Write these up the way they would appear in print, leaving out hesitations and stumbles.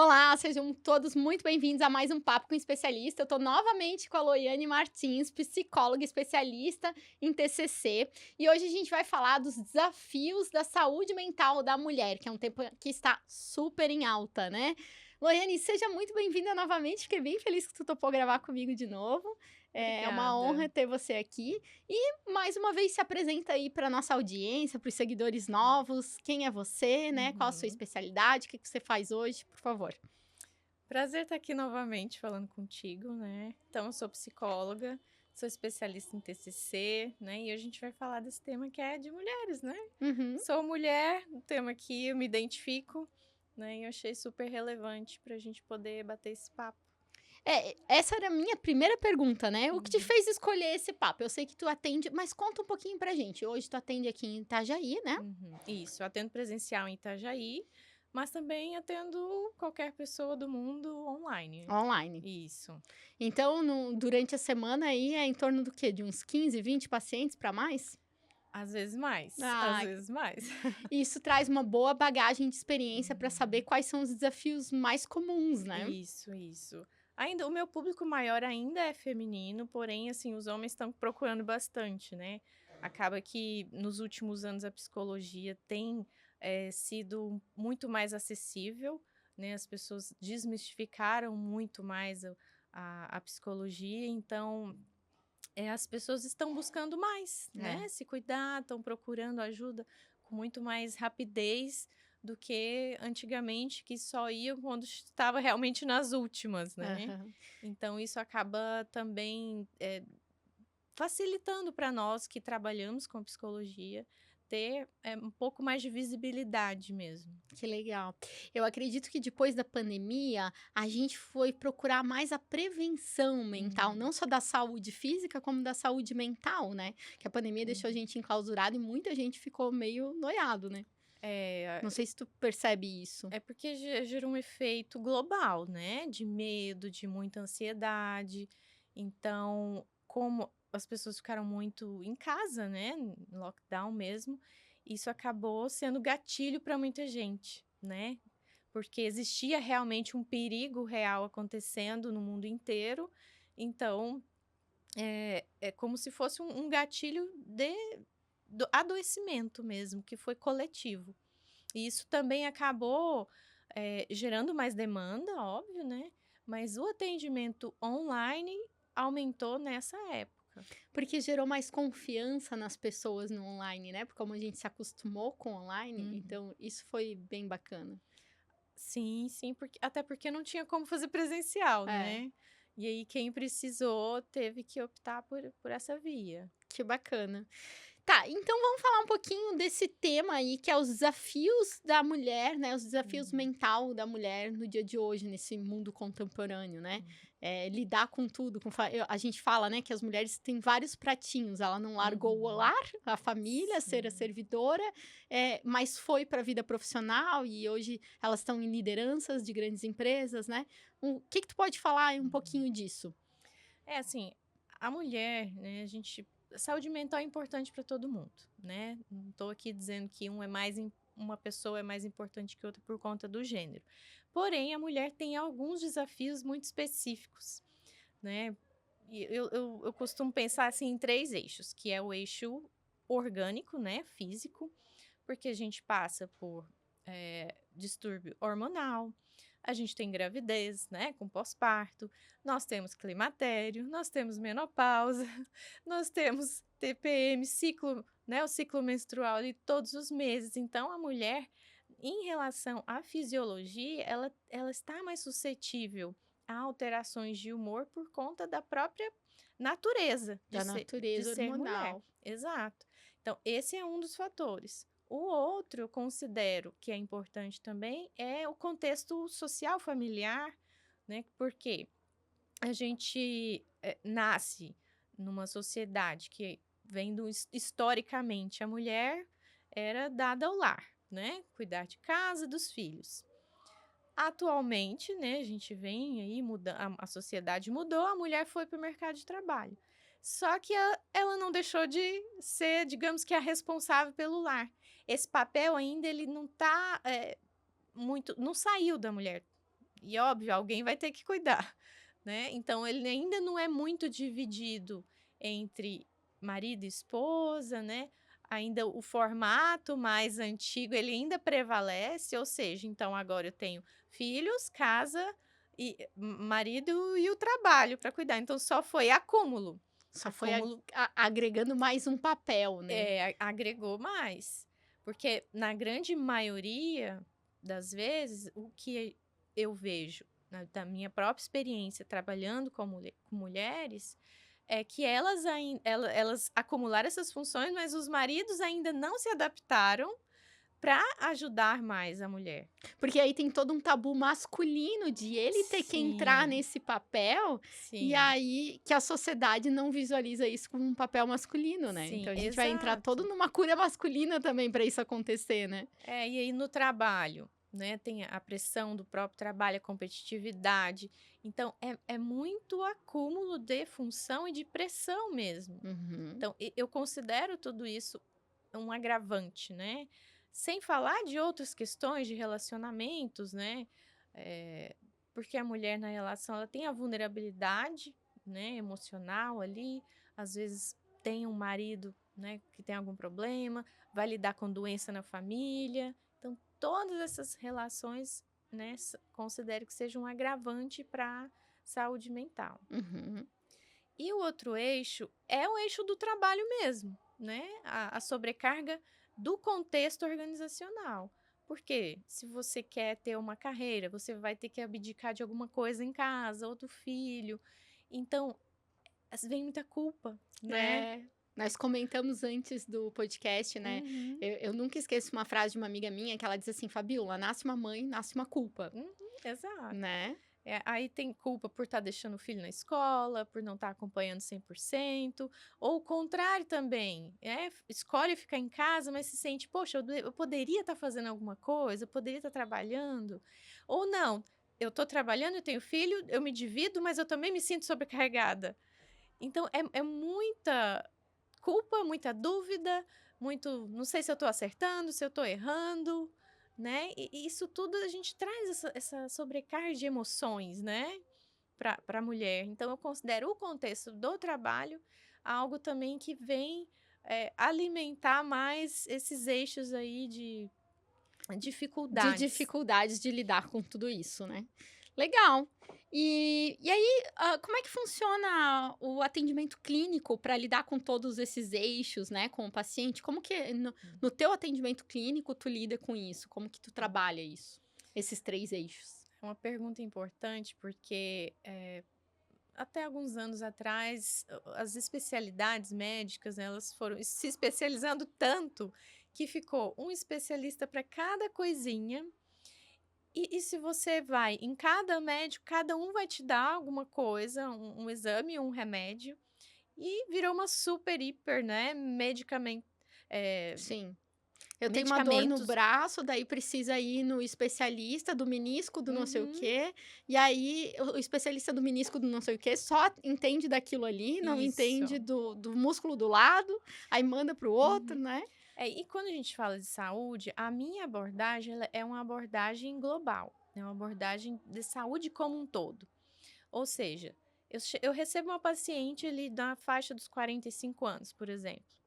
Olá, sejam todos muito bem-vindos a mais um Papo com Especialista. Eu estou novamente com a Loiane Martins, psicóloga especialista em TCC, e hoje a gente vai falar dos desafios da saúde mental da mulher, que é um tema que está super em alta, né? Loiane, seja muito bem-vinda novamente, fiquei bem feliz que tu topou gravar comigo de novo. É uma Obrigada. honra ter você aqui. E mais uma vez se apresenta aí para nossa audiência, para os seguidores novos. Quem é você, né? Qual a sua Uhum. especialidade? O que você faz hoje, por favor? Prazer estar aqui novamente falando contigo, né. Então eu sou psicóloga, sou especialista em TCC, né, e hoje a gente vai falar desse tema que é de mulheres, né. Uhum. Sou mulher, um tema que eu me identifico, né, e eu achei super relevante para a gente poder bater esse papo. É, essa era a minha primeira pergunta, né? O que te Uhum, fez escolher esse papo? Eu sei que tu atende, mas conta um pouquinho pra gente. Hoje tu atende aqui em Itajaí, né? uhum. Isso, eu atendo presencial em Itajaí, mas também atendo qualquer pessoa do mundo online. Online. Isso. Então, durante a semana aí é em torno do quê? De uns 15, 20 pacientes pra mais? Às vezes mais, às Ah, vezes mais. isso traz uma boa bagagem de experiência pra saber Uhum. quais são os desafios mais comuns, né? Isso. Ainda o meu público maior ainda é feminino, porém, assim, os homens estão procurando bastante, né. Acaba que nos últimos anos a psicologia tem, sido muito mais acessível, né, as pessoas desmistificaram muito mais a psicologia, então, as pessoas estão buscando mais, É. né, se cuidar, estão procurando ajuda com muito mais rapidez do que antigamente, que só iam quando estava realmente nas últimas, né. Aham. Então isso acaba também, facilitando para nós que trabalhamos com psicologia, ter, um pouco mais de visibilidade mesmo. Que legal. Eu acredito que depois da pandemia, a gente foi procurar mais a prevenção mental, Uhum, não só da saúde física, como da saúde mental, né? Que a pandemia deixou a uhum. gente enclausurado e muita gente ficou meio noiado, né? Não É. sei se tu percebe isso. É porque gera um efeito global, né, de medo, de muita ansiedade. Então, como as pessoas ficaram muito em casa, né, em lockdown mesmo, isso acabou sendo gatilho para muita gente, né, porque existia realmente um perigo real acontecendo no mundo inteiro. Então, é como se fosse um gatilho de do adoecimento mesmo, que foi coletivo. E isso também acabou, gerando mais demanda, óbvio, né, mas o atendimento online aumentou nessa época. Porque gerou mais confiança nas pessoas no online, né? Porque como a gente se acostumou com online, Uhum. então isso foi bem bacana. Sim, até porque não tinha como fazer presencial, É. né. E aí quem precisou teve que optar por essa via. Que bacana. Tá, então vamos falar um pouquinho desse tema aí, que é os desafios da mulher, né, os desafios Uhum, mental da mulher no dia de hoje, nesse mundo contemporâneo, né. uhum, Lidar com tudo, a gente fala, né, que as mulheres têm vários pratinhos, ela não largou o uhum. lar, a família, ser a Sim. servidora, mas foi para a vida profissional e hoje elas estão em lideranças de grandes empresas, né. O que que tu pode falar um Uhum. pouquinho disso? É assim, a mulher, né, saúde mental é importante para todo mundo, né, não estou aqui dizendo que uma pessoa é mais importante que outra por conta do gênero. Porém, a mulher tem alguns desafios muito específicos, né, e eu costumo pensar, assim, em 3 eixos, que é o eixo orgânico, né, físico, porque a gente passa por, distúrbio hormonal, a gente tem gravidez, né, com pós-parto, nós temos climatério, nós temos menopausa, nós temos TPM, ciclo, né, o ciclo menstrual ali todos os meses. Então a mulher, em relação à fisiologia, ela está mais suscetível a alterações de humor por conta da própria natureza Da de natureza ser mulher. hormonal. Exato. Então esse é um dos fatores. O outro, eu considero que é importante também, é o contexto social familiar, né, porque a gente, nasce numa sociedade que vendo historicamente a mulher era dada ao lar, né, cuidar de casa, dos filhos. Atualmente, né, a gente vem aí muda a sociedade mudou, a mulher foi para o mercado de trabalho. Só que ela não deixou de ser, digamos que a responsável pelo lar. Esse papel ainda ele não tá, muito não saiu da mulher, E óbvio, alguém vai ter que cuidar, né? Então ele ainda não é muito dividido entre marido e esposa, né? Ainda o formato mais antigo, ele ainda prevalece, ou seja, então agora eu tenho filhos, casa e marido e o trabalho para cuidar. Então só foi acúmulo. Só foi Acúmulo agregando mais um papel, né? agregou mais. Porque na grande maioria das vezes, o que eu vejo da minha própria experiência trabalhando com mulheres é que elas acumularam essas funções, mas os maridos ainda não se adaptaram para ajudar mais a mulher. Porque aí tem todo um tabu masculino de ele ter que entrar Sim, nesse papel, e sim, aí que a sociedade não visualiza isso como um papel masculino, né. sim, Então a gente vai entrar todo exato. numa cura masculina também para isso acontecer, né. E aí no trabalho, né, tem a pressão do próprio trabalho, a competitividade. Então, é muito acúmulo de função e de pressão mesmo. Uhum. Então, eu considero tudo isso um agravante, né? Sem falar de outras questões de relacionamentos, né? Eh, porque a mulher na relação, ela tem a vulnerabilidade, né, emocional ali, às vezes tem um marido, né, que tem algum problema, vai lidar com doença na família. Então, todas essas relações, né, considero que seja um agravante para saúde mental. Uhum. E o outro eixo é o eixo do trabalho mesmo, né? A sobrecarga do contexto organizacional. Porque se você quer ter uma carreira, você vai ter que abdicar de alguma coisa em casa, ou do filho. Então, vem muita culpa, né? É, nós comentamos antes do podcast, né, Uhum, eu nunca esqueço uma frase de uma amiga minha que ela diz assim: "Fabiola, nasce uma mãe, nasce uma culpa", uhum, exato. né. Aí tem culpa por estar deixando o filho na escola, por não estar acompanhando 100%, ou o contrário também, escolhe ficar em casa, mas se sente, poxa, eu poderia estar fazendo alguma coisa, eu poderia estar trabalhando, ou não, eu estou trabalhando, eu tenho filho, eu me divido, mas eu também me sinto sobrecarregada. Então é muita culpa, muita dúvida, muito, não sei se eu estou acertando, se eu estou errando, né? E isso tudo a gente traz essa sobrecarga de emoções, né? Para a mulher. Então, eu considero o contexto do trabalho algo também que vem alimentar mais esses eixos aí de De dificuldades. dificuldades de lidar com tudo isso, né. Legal. E aí, como é que funciona o atendimento clínico para lidar com todos esses eixos, né, com o paciente? Como que no teu atendimento clínico tu lida com isso? Como que tu trabalha isso? Esses 3 eixos? É uma pergunta importante porque até alguns anos atrás, as especialidades médicas, né, elas foram se especializando tanto que ficou um especialista para cada coisinha. E se você vai em cada médico, cada um vai te dar alguma coisa, um exame, um remédio, e virou uma super, hiper, né, Sim. Eu tenho uma dor no medicamentos. braço, daí precisa ir no especialista do menisco do não sei o Uhum, quê, e aí o especialista do menisco do não sei o quê só entende daquilo ali, não entende isso. do músculo do lado, aí manda para o outro, Uhum. né. E quando a gente fala de saúde, a minha abordagem ela é uma abordagem global, é uma abordagem de saúde como um todo. Ou seja, eu recebo uma paciente ali na faixa dos 45 anos, por exemplo.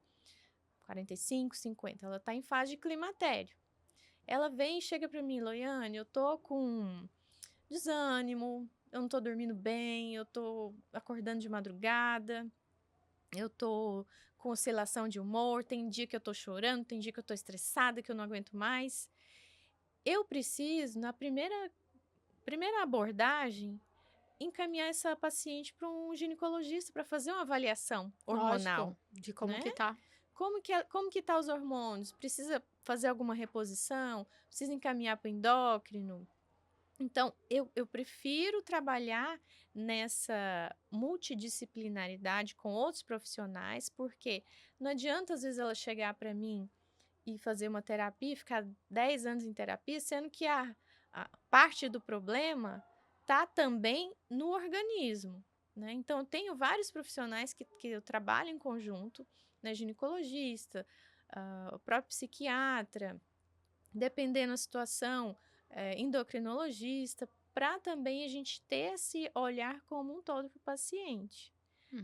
45, 50, ela está em fase de climatério. Ela vem e chega para mim: Loiane, eu tô com desânimo, eu não tô dormindo bem, eu tô acordando de madrugada, eu tô com oscilação de humor, tem dia que eu tô chorando, tem dia que eu tô estressada, que eu não aguento mais. Eu preciso, na primeira abordagem, encaminhar essa paciente para um ginecologista para fazer uma avaliação hormonal, Lógico, de como né? que tá. Como que tá os hormônios? Precisa fazer alguma reposição? Precisa encaminhar para o endócrino? Então, eu prefiro trabalhar nessa multidisciplinaridade com outros profissionais, porque não adianta, às vezes, ela chegar para mim e fazer uma terapia, ficar 10 anos em terapia, sendo que a parte do problema tá também no organismo, né? Então, eu tenho vários profissionais que eu trabalho em conjunto, né? Ginecologista, o próprio psiquiatra, dependendo da situação, endocrinologista, para também a gente ter esse olhar como um todo para o paciente,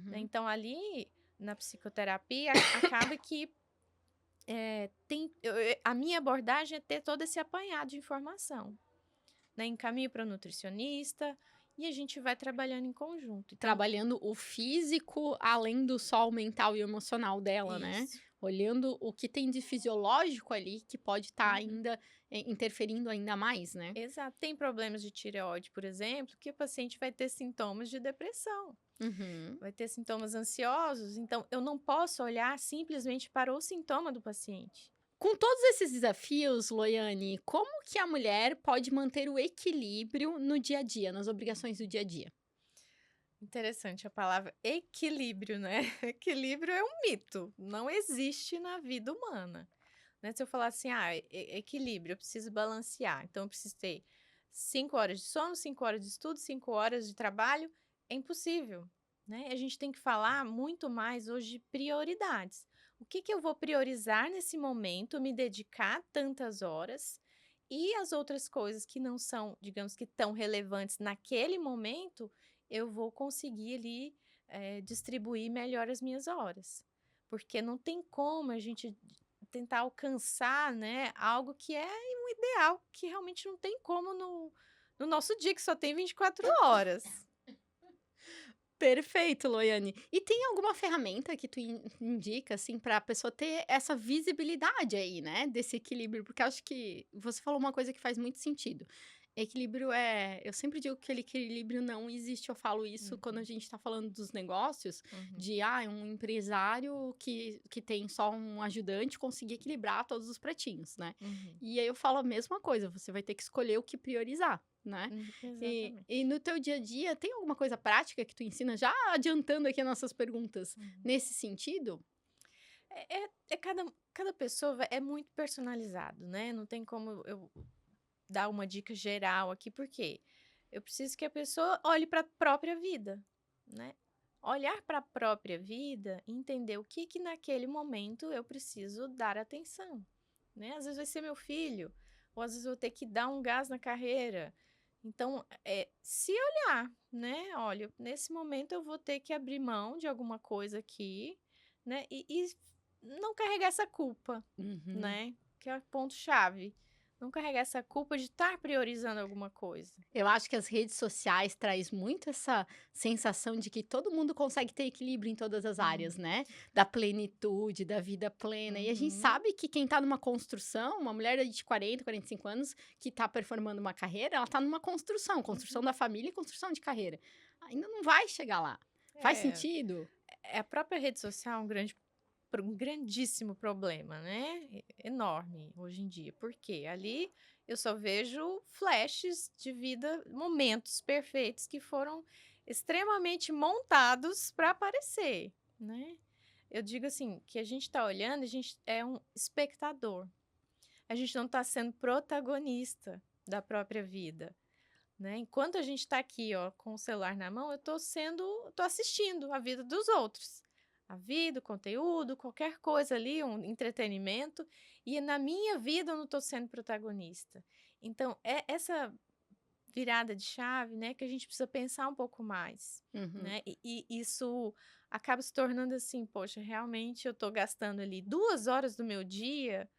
né? Uhum. Então, ali na psicoterapia, acaba que a minha abordagem é ter todo esse apanhado de informação, né? Encaminho para o nutricionista e a gente vai trabalhando em conjunto. Então, Trabalhando o físico, além do só o mental e o emocional dela, né. isso. Olhando o que tem de fisiológico ali, que pode estar Uhum. ainda, interferindo ainda mais, né. Exato. Tem problemas de tireoide, por exemplo, que o paciente vai ter sintomas de depressão, Uhum. vai ter sintomas ansiosos. Então, eu não posso olhar simplesmente para o sintoma do paciente. Com todos esses desafios, Loiane, como que a mulher pode manter o equilíbrio no dia a dia, nas obrigações do dia a dia? Interessante a palavra equilíbrio, né? Equilíbrio é um mito, não existe na vida humana, né? Se eu falar assim, equilíbrio, eu preciso balancear, então eu preciso ter 5 horas de sono, 5 horas de estudo, 5 horas de trabalho, é impossível, né? A gente tem que falar muito mais hoje de prioridades. O que que eu vou priorizar nesse momento, me dedicar tantas horas, e as outras coisas que não são, digamos que tão relevantes naquele momento, eu vou conseguir ali, distribuir melhor as minhas horas. Porque não tem como a gente tentar alcançar, né, algo que é um ideal, que realmente não tem como no nosso dia, que só tem 24 horas. Perfeito, Loiane. E tem alguma ferramenta que tu indica, assim, para a pessoa ter essa visibilidade aí, né, desse equilíbrio? Porque eu acho que você falou uma coisa que faz muito sentido. Equilíbrio eu sempre digo que aquele equilíbrio não existe, eu falo isso quando a Uhum, gente está falando dos negócios, uhum, de, um empresário que tem só um ajudante conseguir equilibrar todos os pratinhos, né. uhum, E aí eu falo a mesma coisa, você vai ter que escolher o que priorizar, né. E exatamente. no teu dia a dia, tem alguma coisa prática que tu ensina, já adiantando aqui as nossas perguntas, Uhum. nesse sentido? Cada pessoa é muito personalizado, né, não tem como eu dar uma dica geral aqui, porque eu preciso que a pessoa olhe para a própria vida, né. Olhar para a própria vida e entender o que que naquele momento eu preciso dar atenção, né. Às vezes vai ser meu filho, ou às vezes eu vou ter que dar um gás na carreira. Então, se olhar, né, "Olha, nesse momento eu vou ter que abrir mão de alguma coisa aqui", né, e não carregar essa culpa, Uhum. né, que é o ponto chave. Não carregar essa culpa de estar priorizando alguma coisa. Eu acho que as redes sociais traz muito essa sensação de que todo mundo consegue ter equilíbrio em todas as áreas, Uhum, né, da plenitude, da vida plena, e a gente uhum, sabe que quem tá numa construção, uma mulher aí de 40, 45 anos, que tá performando uma carreira, ela tá numa construção, construção uhum. da família e construção de carreira. Ainda não vai chegar lá. Faz É, sentido? a própria rede social é um grandíssimo problema, né, enorme hoje em dia, porque ali eu só vejo flashes de vida, momentos perfeitos que foram extremamente montados para aparecer, né. Eu digo assim, que a gente está olhando, a gente é um espectador, a gente não está sendo protagonista da própria vida, né. Enquanto a gente está aqui, ó, com o celular na mão, tô assistindo a vida dos outros. A vida, o conteúdo, qualquer coisa ali, um entretenimento, e na minha vida eu não estou sendo protagonista. Então, é essa virada de chave, né, que a gente precisa pensar um pouco mais, Uhum. né. E isso acaba se tornando assim: "Poxa, realmente eu estou gastando ali 2 horas do meu dia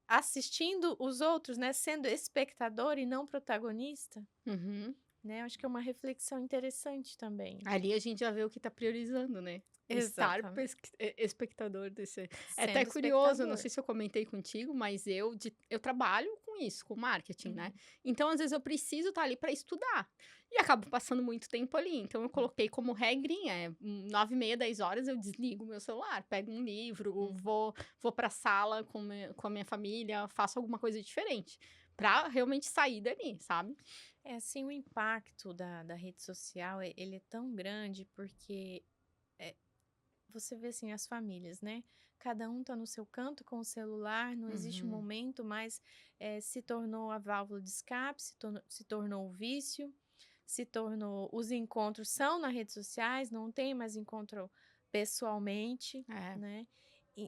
assistindo os outros, né, sendo espectador e não protagonista", Uhum. né, eu acho que é uma reflexão interessante também. Ali a gente já vê o que tá priorizando, né. Estar Exatamente. espectador desse é até Sendo curioso, eu não espectador. sei se eu comentei contigo, mas eu trabalho com isso, com marketing, né. Uhum, Então, às vezes, eu preciso estar ali para estudar, e acabo passando muito tempo ali. Então eu uhum, coloquei como regrinha, 9h30, 10 horas eu desligo o meu celular, pego um livro, uhum. vou pra sala com a minha família, faço alguma coisa diferente, pra realmente sair dali, sabe. É, assim, o impacto da rede social, ele é tão grande porque, eh, você vê, assim, as famílias, né, cada um tá no seu canto com o celular, não existe um Uhum. momento mais, se tornou a válvula de escape, se tornou o vício, se tornou os encontros são nas redes sociais, não tem mais encontro pessoalmente, É. né.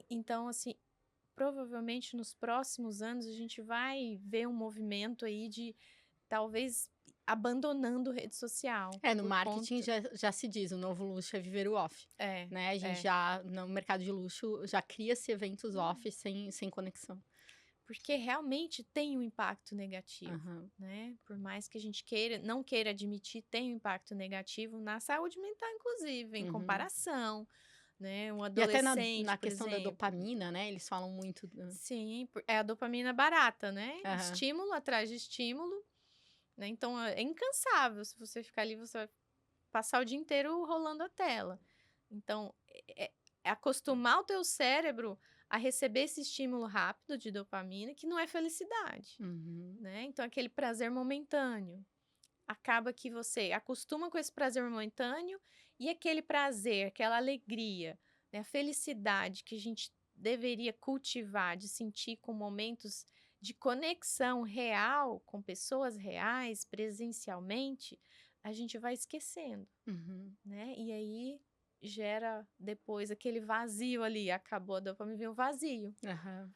Então, assim, provavelmente nos próximos anos a gente vai ver um movimento aí de talvez abandonando rede social. No por marketing conta... já se diz, o novo luxo é viver o off, É, né? A gente já, no mercado de luxo, já cria-se eventos off sem conexão. porque realmente tem um impacto negativo, Aham. né? Por mais que a gente não queira admitir, tem um impacto negativo na saúde mental, inclusive, em Uhum. comparação, né? Um E até adolescente, na por questão da exemplo. dopamina, né? Eles falam muito. Sim, é a dopamina barata, né? Aham. Estímulo atrás de estímulo, né? Então é incansável. Se você ficar ali, você vai passar o dia inteiro rolando a tela. Então, é acostumar o teu cérebro a receber esse estímulo rápido de dopamina, que não é felicidade, Uhum. né? Então, aquele prazer momentâneo. Acaba que você acostuma com esse prazer momentâneo e aquele prazer, aquela alegria, né? A felicidade que a gente deveria cultivar, de sentir com momentos de conexão real com pessoas reais, presencialmente, a gente vai esquecendo, Uhum. né? E aí gera depois aquele vazio ali, acabou a dopamina, vem o vazio, Aham.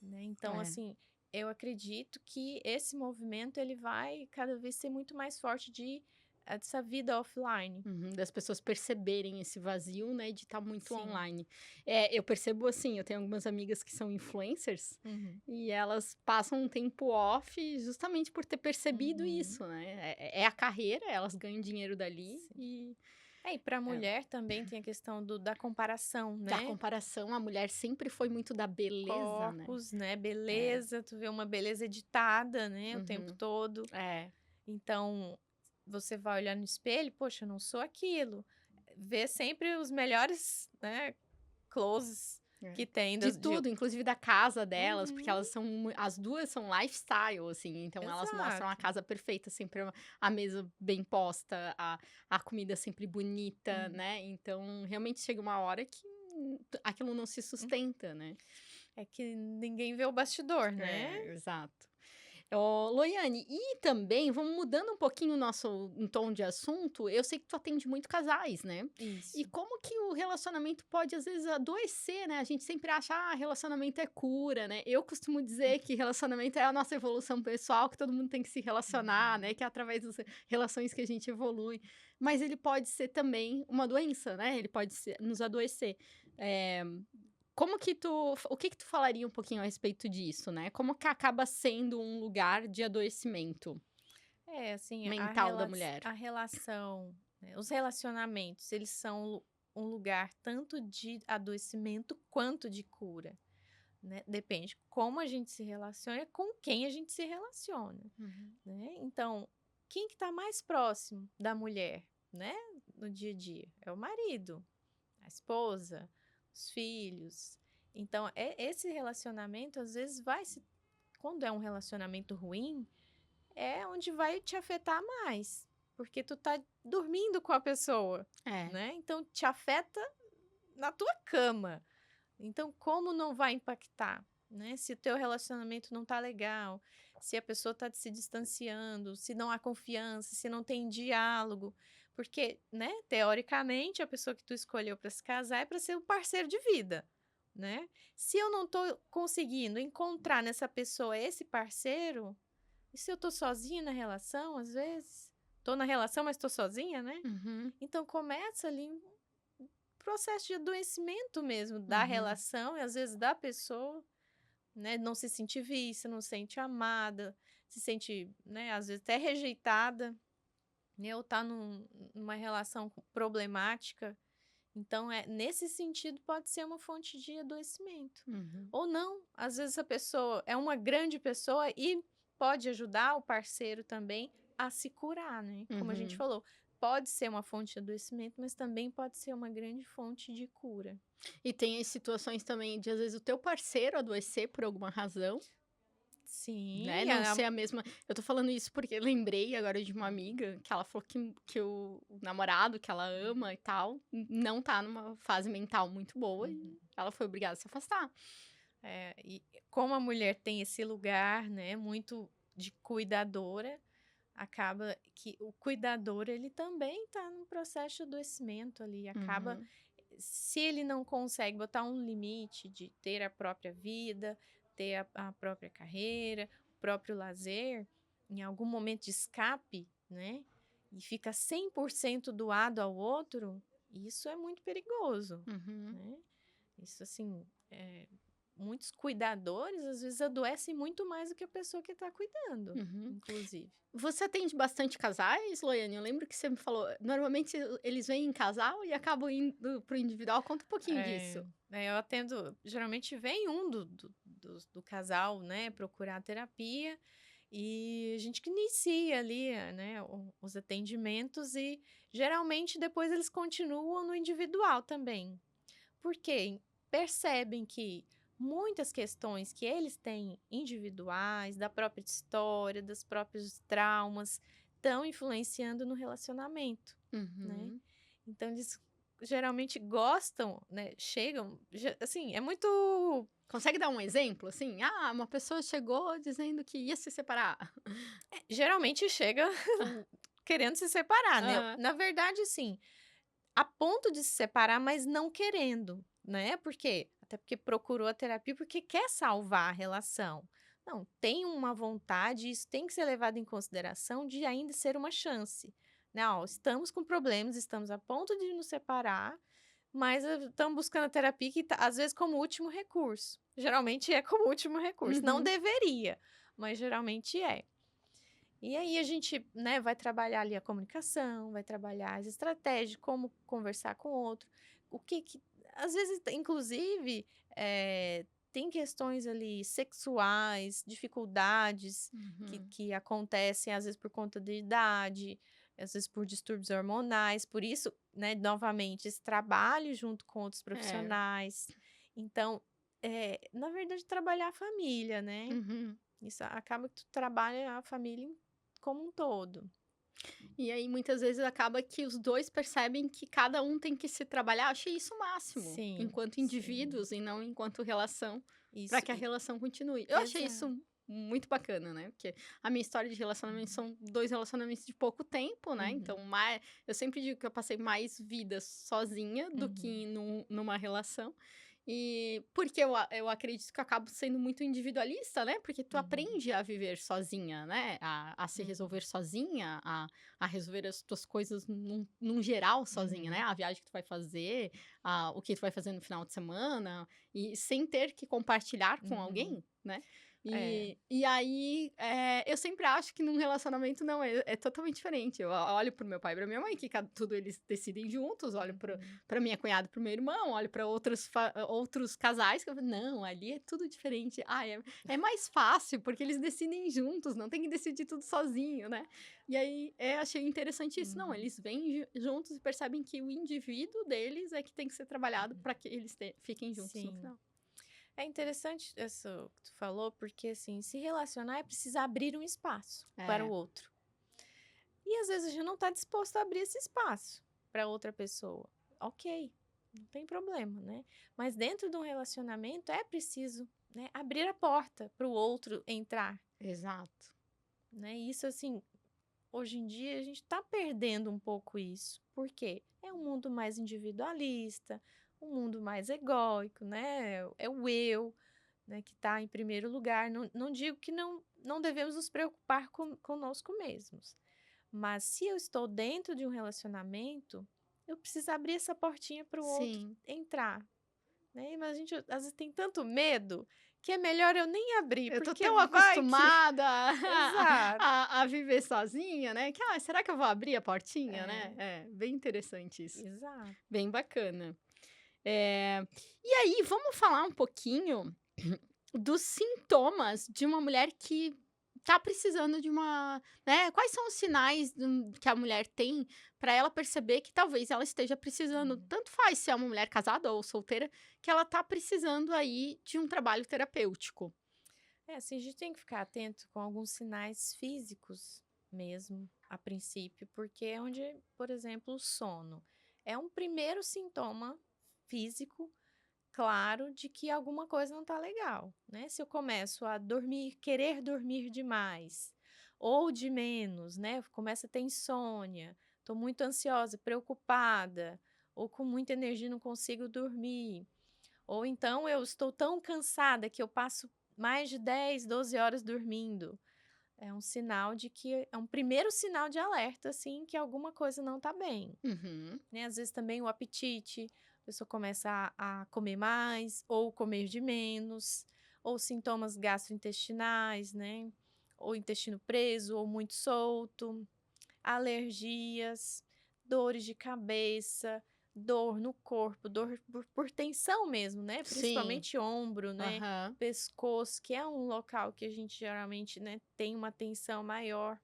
né? Então, É. assim, eu acredito que esse movimento ele vai cada vez ser muito mais forte dessa vida offline. Uhum, das pessoas perceberem esse vazio, né, de estar muito Sim. online. Eu percebo assim, eu tenho algumas amigas que são influencers Uhum. e elas passam um tempo off justamente por ter percebido Uhum. isso, né? É a carreira, elas ganham dinheiro dali Sim. e É, e para a é, mulher também tem a questão da comparação, da né? comparação, a mulher sempre foi muito da beleza, né? Corpos, né? É. Beleza, tu vê uma beleza editada, né? O tempo Uhum. todo. É. Então, você vai olhar no espelho, poxa, eu não sou aquilo. Vê sempre os melhores, né, closes É. que tem De tudo, inclusive da casa delas, porque Uhum, elas são as 2 são lifestyle, assim, então elas mostram a exato. casa perfeita, sempre a mesa bem posta, a comida sempre bonita, Uhum, né, então realmente chega uma hora que aquilo não se hum. sustenta, né. É que ninguém vê o bastidor, né? Exato. Loiane, e também vamos mudando um pouquinho o nosso tom de assunto, eu sei que tu atende muito casais, né. E Isso. como que o relacionamento pode, às vezes, adoecer, né, a gente sempre acha: "Ah, relacionamento é cura", né. Eu costumo dizer que relacionamento é a nossa evolução pessoal, que todo mundo tem que se relacionar, né, Uhum. que é através das relações que a gente evolui. Mas ele pode ser também uma doença, né, ele pode nos adoecer. Eh como que o que que tu falaria um pouquinho a respeito disso, né? Como que acaba sendo um lugar de adoecimento É, assim, mental da mulher? a relação, né, os relacionamentos, eles são um lugar tanto de adoecimento quanto de cura, né? Depende como a gente se relaciona e com quem a gente se relaciona, Uhum. né? Então, quem que tá mais próximo da mulher, né, no dia a dia? É o marido, a esposa, os filhos. Então, esse relacionamento, às vezes, quando é um relacionamento ruim, é onde vai te afetar mais, porque tu tá dormindo com a pessoa, É. né? Então te afeta na tua cama. Então como não vai impactar, né? Se o teu relacionamento não tá legal, se a pessoa tá se distanciando, se não há confiança, se não tem diálogo, porque, né, teoricamente a pessoa que tu escolheu para se casar é para ser um parceiro de vida, né? Se eu não tô conseguindo encontrar nessa pessoa esse parceiro, e se eu tô sozinha na relação, às vezes? Tô na relação, mas tô sozinha, né? Uhum, Então começa ali um processo de adoecimento mesmo da uhum, relação e às vezes da pessoa, né? Não se sente vista, não se sente amada, se sente, né, às vezes até rejeitada, né? Ou tá numa relação problemática. Então, nesse sentido, pode ser uma fonte de adoecimento. uhum, Ou não, às vezes a pessoa é uma grande pessoa e pode ajudar o parceiro também a se curar, né? Como a gente uhum. falou, pode ser uma fonte de adoecimento, mas também pode ser uma grande fonte de cura. E tem as situações também de, às vezes, o teu parceiro adoecer por alguma razão, né? Sim, Não ser a mesma. Eu tô falando isso porque lembrei agora de uma amiga que ela falou que o namorado que ela ama e tal não tá numa fase mental muito boa uhum. e ela foi obrigada a se afastar. E como a mulher tem esse lugar, né, muito de cuidadora, acaba que o cuidador ele também está num processo de adoecimento ali, acaba Uhum, se ele não consegue botar um limite de ter a própria vida, ter a própria carreira, o próprio lazer, em algum momento de escape, né? E fica 100% doado ao outro, isso é muito perigoso, Uhum. né? Isso, assim, muitos cuidadores, às vezes, adoecem muito mais do que a pessoa que está cuidando, Uhum. inclusive. Você atende bastante casais, Loiane? Eu lembro que você me falou, normalmente eles vêm em casal e acabam indo pro individual. Conta um pouquinho disso. Eu atendo, geralmente vem um do casal, né, procurar terapia, e a gente que inicia ali, né, os atendimentos, e geralmente depois eles continuam no individual também. Porque percebem que muitas questões que eles têm individuais, da própria história, dos próprios traumas, estão influenciando no relacionamento, né? Uhum. Então eles geralmente gostam, né? Chegam, assim, é muito. Consegue dar um exemplo, assim? Ah, uma pessoa chegou dizendo que ia se separar. Geralmente chega querendo se separar, né? Aham. Na verdade, assim, a ponto de se separar, mas não querendo, né? Até porque procurou a terapia porque quer salvar a relação. Não, tem uma vontade, isso tem que ser levado em consideração de ainda ser uma chance. Né? Ó, estamos com problemas, estamos a ponto de nos separar, mas estamos buscando a terapia que, às vezes, como último recurso. Geralmente é como último recurso. Não Uhum. deveria, mas geralmente é. E aí a gente, né, vai trabalhar ali a comunicação, vai trabalhar as estratégias, como conversar com o outro, o que às vezes, inclusive, tem questões ali sexuais, dificuldades Uhum. que acontecem, às vezes, por conta de idade, às vezes por distúrbios hormonais, por isso, né, novamente, esse trabalho junto com outros É. profissionais. Então, na verdade, trabalhar a família, né? Uhum. Isso acaba que tu trabalha a família como um todo. E aí, muitas vezes, acaba que os dois percebem que cada um tem que se trabalhar. Achei isso o máximo, Sim, enquanto sim. indivíduos e não enquanto relação, para Isso, que a relação continue. Eu achei exato. isso muito bacana, né? Porque a minha história de relacionamento são 2 relacionamentos de pouco tempo, né? Então, Uhum, eu sempre digo que eu passei mais vida sozinha do que uhum, numa relação. E porque eu acredito que eu acabo sendo muito individualista, né? Porque tu uhum, aprende a viver sozinha, né? A se uhum, resolver sozinha, a resolver as tuas coisas num geral sozinha, né? uhum, A viagem que tu vai fazer, o que tu vai fazer no final de semana, e sem ter que compartilhar com uhum. alguém, né? É. E aí, eu sempre acho que num relacionamento não, é totalmente diferente. Eu olho pro meu pai e pra minha mãe, que tudo eles decidem juntos, olho Uhum, pra minha cunhada e pro meu irmão, olho pra outros casais, que eu falo, não, ali é tudo diferente. Ah, é mais fácil, porque eles decidem juntos, não tem que decidir tudo sozinho, né? E aí, achei interessante isso. Não, uhum, eles vêm juntos e percebem que o indivíduo deles é que tem que ser trabalhado uhum. para que eles fiquem juntos no Sim. final. É interessante isso que tu falou, porque assim, se relacionar é precisar abrir um espaço para o É, outro. E às vezes a gente não está disposto a abrir esse espaço para outra pessoa. Ok, não tem problema, né? Mas dentro de um relacionamento é preciso, né, abrir a porta para o outro entrar, exato. né? E isso, assim, hoje em dia a gente está perdendo um pouco isso. Por quê? É um mundo mais individualista, um mundo mais egóico, né? É o eu, né, que está em primeiro lugar. Não digo que não devemos nos preocupar conosco mesmos. Mas se eu estou dentro de um relacionamento, eu preciso abrir essa portinha para o outro Sim. entrar, né? Mas a gente às vezes tem tanto medo que é melhor eu nem abrir, Eu tô porque tão vai que. acostumada Exato. a viver sozinha, né, que, será que eu vou abrir a portinha, né? É, É, bem interessante isso. exato. Bem bacana. E aí, vamos falar um pouquinho dos sintomas de uma mulher que tá precisando de uma, né? Quais são os sinais que a mulher tem para ela perceber que talvez ela esteja precisando, Uhum. tanto faz se é uma mulher casada ou solteira, que ela tá precisando aí de um trabalho terapêutico. É, assim, a gente tem que ficar atento com alguns sinais físicos mesmo, a princípio, porque é onde, por exemplo, o sono é um primeiro sintoma físico claro de que alguma coisa não tá legal, né? Se eu começo a dormir, querer dormir demais ou de menos, né? Começa a ter insônia, tô muito ansiosa, preocupada, ou com muita energia não consigo dormir, ou então eu estou tão cansada que eu passo mais de 10, 12 horas dormindo. É um sinal de que é um primeiro sinal de alerta, assim, que alguma coisa não tá bem, Uhum. né? Às vezes também o apetite, a pessoa começa a comer mais ou comer de menos, ou sintomas gastrointestinais, né? Ou intestino preso ou muito solto, alergias, dores de cabeça, dor no corpo, dor por tensão mesmo, né? Sim. Principalmente ombro, né? Aham. Pescoço, que é um local que a gente geralmente, né, tem uma tensão maior.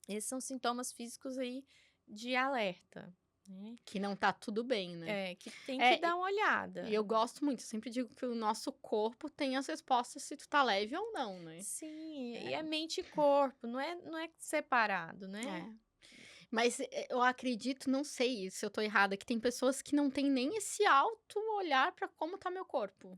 Esses são sintomas físicos aí de alerta, né? Que não tá tudo bem, né? É, que tem que É, dar uma e olhada. eu gosto muito, eu sempre digo que o nosso corpo tem as respostas se tu tá leve ou não, né? Sim, e É, é mente e corpo, não é separado, né? é. Mas eu acredito, não sei se eu tô errada, que tem pessoas que não têm nem esse alto olhar pra como tá meu corpo.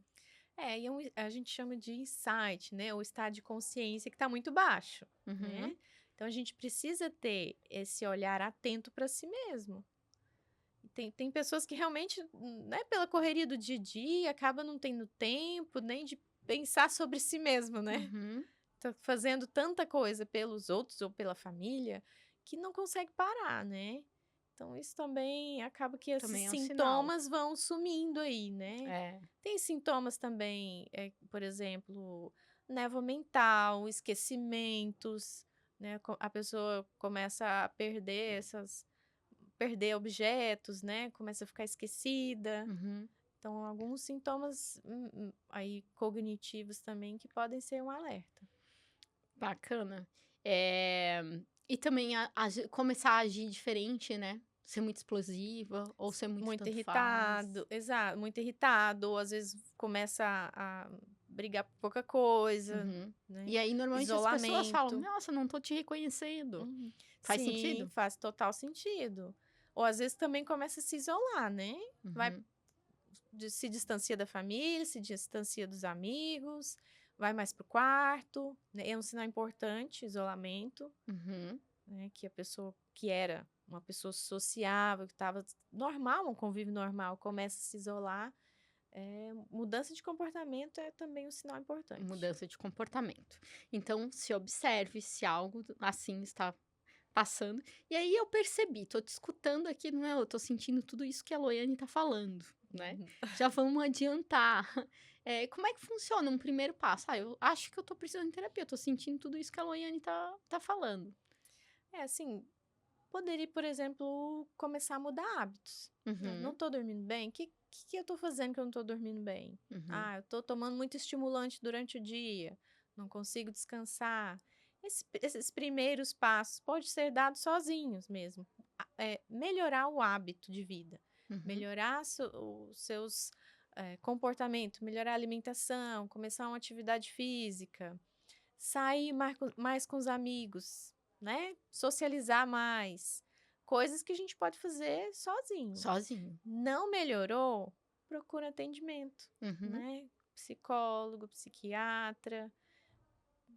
É, e a gente chama de insight, né? Ou estado de consciência que está muito baixo, Uhum. né? Então a gente precisa ter esse olhar atento para si mesmo. E tem pessoas que realmente, né, pela correria do dia a dia, acaba não tendo tempo nem de pensar sobre si mesmo, né? Uhum. Tá fazendo tanta coisa pelos outros ou pela família que não consegue parar, né? Então isso também acaba que esses Também é um sinal. sintomas vão sumindo aí, né? É. Tem sintomas também, por exemplo, névoa mental, esquecimentos, né? A pessoa começa a perder objetos, né? Começa a ficar esquecida. Uhum. Então, alguns sintomas aí cognitivos também que podem ser um alerta. Bacana. E também começar a agir diferente, né? Ser muito explosiva ou ser muito Muito tanto faz. irritado, exato, muito irritado, ou às vezes começa a brigar por pouca coisa, Uhum. né? E aí, normalmente, as pessoas falam: Isolamento. Nossa, não tô te reconhecendo. Uhum. Faz Sim, sentido? faz total sentido. Ou às vezes também começa a se isolar, né? Vai, Uhum. se distancia da família, se distancia dos amigos, vai mais pro quarto, né? É um sinal importante, isolamento, Uhum. né? Que a pessoa que era uma pessoa sociável, que estava normal, um convívio normal, começa a se isolar. Mudança de comportamento é também um sinal importante. Mudança de comportamento. Então, se observe se algo assim está passando. E aí eu percebi, tô te escutando aqui, não é? Eu tô sentindo tudo isso que a Loiane tá falando, né? Uhum. Já vamos adiantar. Como é que funciona um primeiro passo? Ah, eu acho que eu tô precisando de terapia, eu tô sentindo tudo isso que a Loiane tá falando. É assim, poderia, por exemplo, começar a mudar hábitos, né? Não Uhum, tô dormindo bem? O que eu tô fazendo que eu não tô dormindo bem? uhum, Ah, eu tô tomando muito estimulante durante o dia, não consigo descansar. Esses primeiros passos podem ser dados sozinhos mesmo. Melhorar o hábito de vida, uhum, melhorar os seus comportamentos, melhorar a alimentação, começar uma atividade física, sair mais com os amigos, né? Socializar mais. Coisas que a gente pode fazer sozinho. sozinho. Não melhorou? Procura atendimento, Uhum. né? Psicólogo, psiquiatra.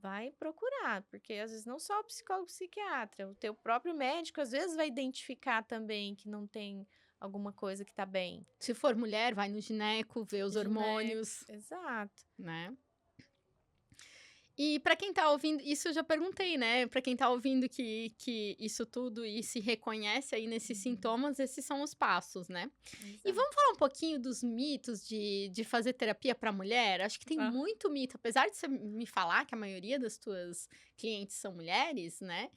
Vai procurar, porque às vezes não só o psicólogo, psiquiatra, o teu próprio médico às vezes vai identificar também que não tem alguma coisa que tá bem. Se for mulher, vai no gineco, vê os Gineco, hormônios, exato. né? E para quem tá ouvindo, isso eu já perguntei, né? Para quem tá ouvindo que isso tudo e se reconhece aí nesses Uhum, sintomas, esses são os passos, né? E vamos exato. falar um pouquinho dos mitos de fazer terapia para mulher? Acho que tem Ah, muito mito, apesar de você me falar que a maioria das tuas clientes são mulheres, né?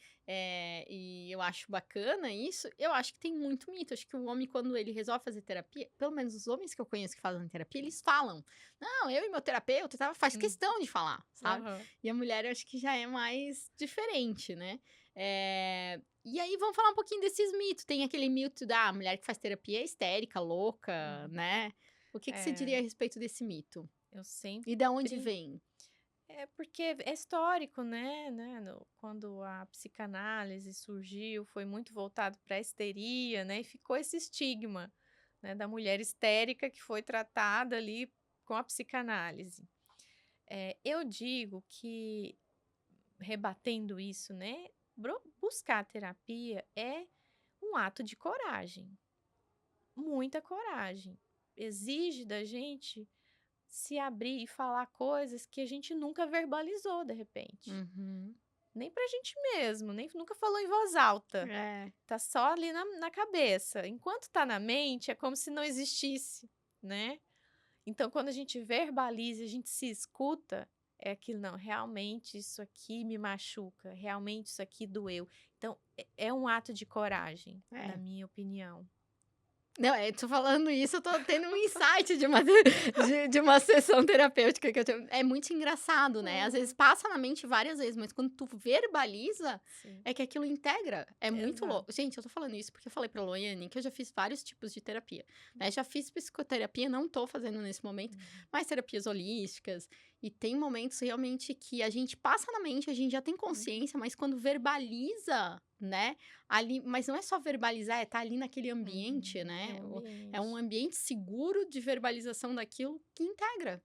E eu acho bacana isso, eu acho que tem muito mito. Acho que o homem, quando ele resolve fazer terapia, pelo menos os homens que eu conheço que fazem terapia, eles falam: Não, eu e meu terapeuta faz hum, questão de falar, sabe? aham. E a mulher eu acho que já é mais diferente, né? E aí vamos falar um pouquinho desses mitos. Tem aquele mito da mulher que faz terapia é histérica, louca, Uhum. né? O que você É, diria a respeito desse mito? eu E da onde sempre. vem? É porque é histórico, né? Quando a psicanálise surgiu, foi muito voltado para a histeria, né? E ficou esse estigma, né, da mulher histérica que foi tratada ali com a psicanálise. Eu digo que, rebatendo isso, né? Buscar terapia é um ato de coragem, muita coragem. Exige da gente se abrir e falar coisas que a gente nunca verbalizou de repente. Uhum. nem pra gente mesmo, nem nunca falou em voz alta. É. Tá só ali na cabeça. Enquanto tá na mente, é como se não existisse, né? Então, quando a gente verbaliza, a gente se escuta, é aquilo, não, realmente isso aqui me machuca, realmente isso aqui doeu. Então, é um ato de coragem, na É. minha opinião. Não, tô falando isso, eu tô tendo um insight de uma sessão terapêutica que eu tenho. É muito engraçado, né? Às vezes passa na mente várias vezes, mas quando tu verbaliza, Sim, é que aquilo integra. É muito exato. louco. Gente, eu tô falando isso porque eu falei pra Loiane que eu já fiz vários tipos de terapia, né? Já fiz psicoterapia, não tô fazendo nesse momento, mas terapias holísticas. E tem momentos realmente que a gente passa na mente, a gente já tem consciência, mas quando verbaliza, né? Ali, mas não é só verbalizar, é estar ali naquele ambiente, né? É um É um ambiente. ambiente seguro de verbalização daquilo que integra.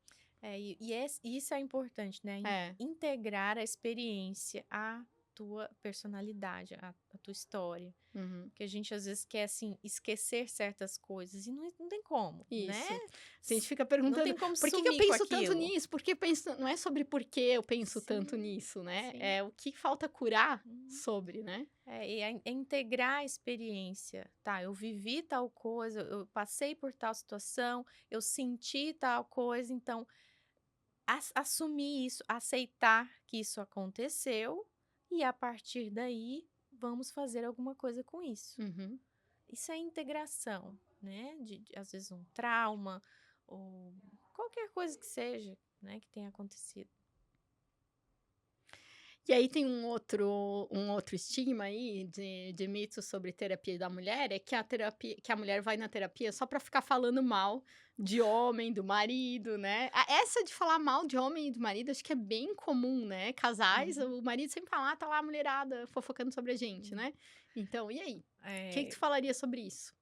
Isso é importante, né? É. Integrar a experiência à tua personalidade, à tua história. Uhum. Que a gente às vezes quer, assim, esquecer certas coisas e não tem como, né? Isso. A gente fica Não perguntando, tem como por que eu sumir com penso tanto aquilo. nisso? Por que penso... Não é sobre por que eu penso tanto Sim, nisso, né? sim. É o que falta curar Uhum. sobre, né? É integrar a experiência, tá? Eu vivi tal coisa, eu passei por tal situação, eu senti tal coisa, então assumir isso, aceitar que isso aconteceu e a partir daí vamos fazer alguma coisa com isso. Uhum. Isso é integração, né? Às vezes um trauma ou qualquer coisa que seja, né, que tenha acontecido. E aí tem um outro estigma aí de mitos sobre terapia da mulher, é que que a mulher vai na terapia só pra ficar falando mal de homem, do marido, né? Essa de falar mal de homem e do marido, acho que é bem comum, né? Casais, Uhum. o marido sempre fala, tá lá a mulherada fofocando sobre a gente, né? Então, e aí? O que tu É, falaria sobre isso?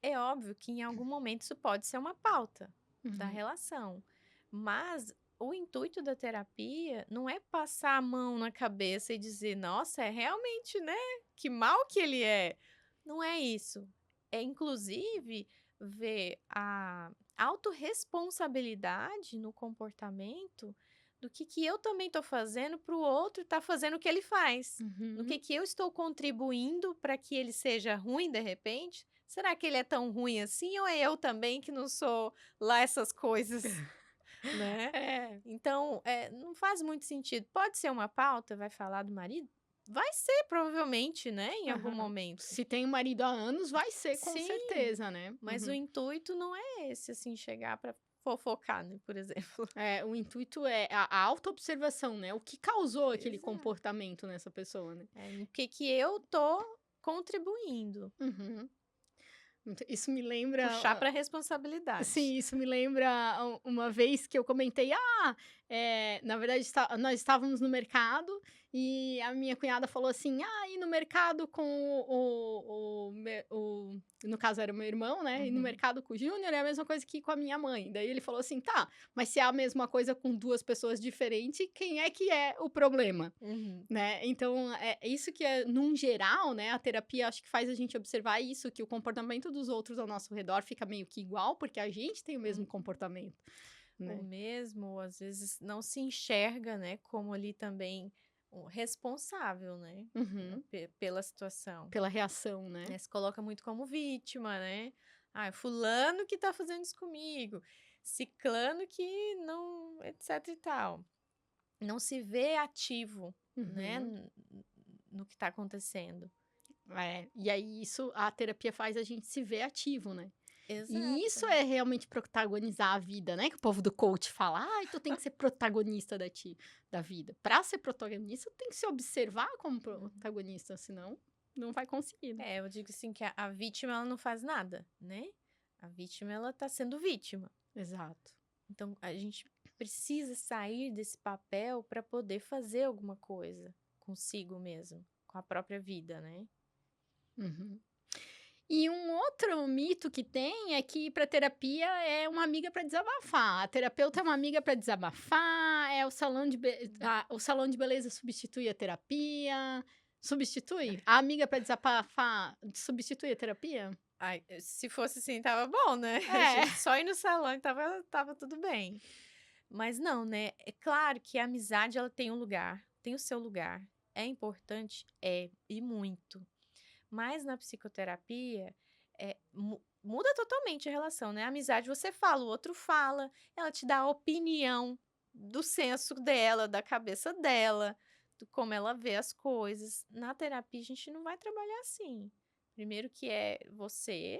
é óbvio que em algum momento isso pode ser uma pauta da Uhum. relação, mas o intuito da terapia não é passar a mão na cabeça e dizer, nossa, é realmente, né? Que mal que ele é. Não é isso. É inclusive ver a autorresponsabilidade no comportamento do que eu também estou fazendo para o outro estar fazendo o que ele faz. No Uhum. que eu estou contribuindo para que ele seja ruim de repente? Será que ele é tão ruim assim ou é eu também que não sou lá essas coisas, né? É. Então, não faz muito sentido. Pode ser uma pauta, vai falar do marido? Vai ser, provavelmente, né? Em algum Aham. momento. Se tem um marido há anos, vai ser com Sim, certeza, né? mas o Uhum. intuito não é esse, assim, chegar para fofocar, né? Por exemplo. É, o intuito é a autoobservação, né? O que causou aquele Exato. comportamento nessa pessoa, né? No que eu tô contribuindo. Uhum. Isso me lembra. Puxar para responsabilidade. Sim, isso me lembra uma vez que eu comentei, na verdade nós estávamos no mercado e a minha cunhada falou assim, ir no mercado com no caso era o meu irmão, né, ir no Uhum, mercado com o Júnior é a mesma coisa que ir com a minha mãe. Daí ele falou assim, tá, mas se é a mesma coisa com duas pessoas diferentes, quem é que é o problema? uhum. Né? Então, é isso que é, num geral, né? A terapia acho que faz a gente observar isso, que o comportamento dos outros ao nosso redor fica meio que igual, porque a gente tem o mesmo comportamento, O né? mesmo, ou às vezes não se enxerga, né, como ali também o responsável, né, Uhum. pela situação. Pela reação, né? Né, se coloca muito como vítima, né? Ah, é fulano que tá fazendo isso comigo, ciclano que não, etc e tal. Não se vê ativo, né, Uhum. no que tá acontecendo. É, e aí isso, a terapia faz a gente se ver ativo, né? E isso Exato. é realmente protagonizar a vida, né? Que o povo do coach fala, tu tem que ser protagonista da vida. Pra ser protagonista, tem que se observar como Uhum. protagonista, senão não vai conseguir, né? Eu digo assim que a vítima ela não faz nada, né? A vítima ela tá sendo vítima. Exato. Então, a gente precisa sair desse papel para poder fazer alguma coisa consigo mesmo, com a própria vida, né? Uhum. E um outro mito que tem é que ir pra terapia é uma amiga para desabafar. A terapeuta é uma amiga para desabafar, é o salão de beleza substitui a terapia. Substitui? A amiga para desabafar substitui a terapia? Ai, se fosse assim, tava bom, né? A É. gente só ir no salão e tava tudo bem. Mas não, né? É claro que a amizade, ela tem um lugar, tem o seu lugar. é importante? E muito. Mas na psicoterapia, muda totalmente a relação, né? A amizade você fala, o outro fala, ela te dá a opinião do senso dela, da cabeça dela, do como ela vê as coisas. Na terapia, a gente não vai trabalhar assim. Primeiro que é você,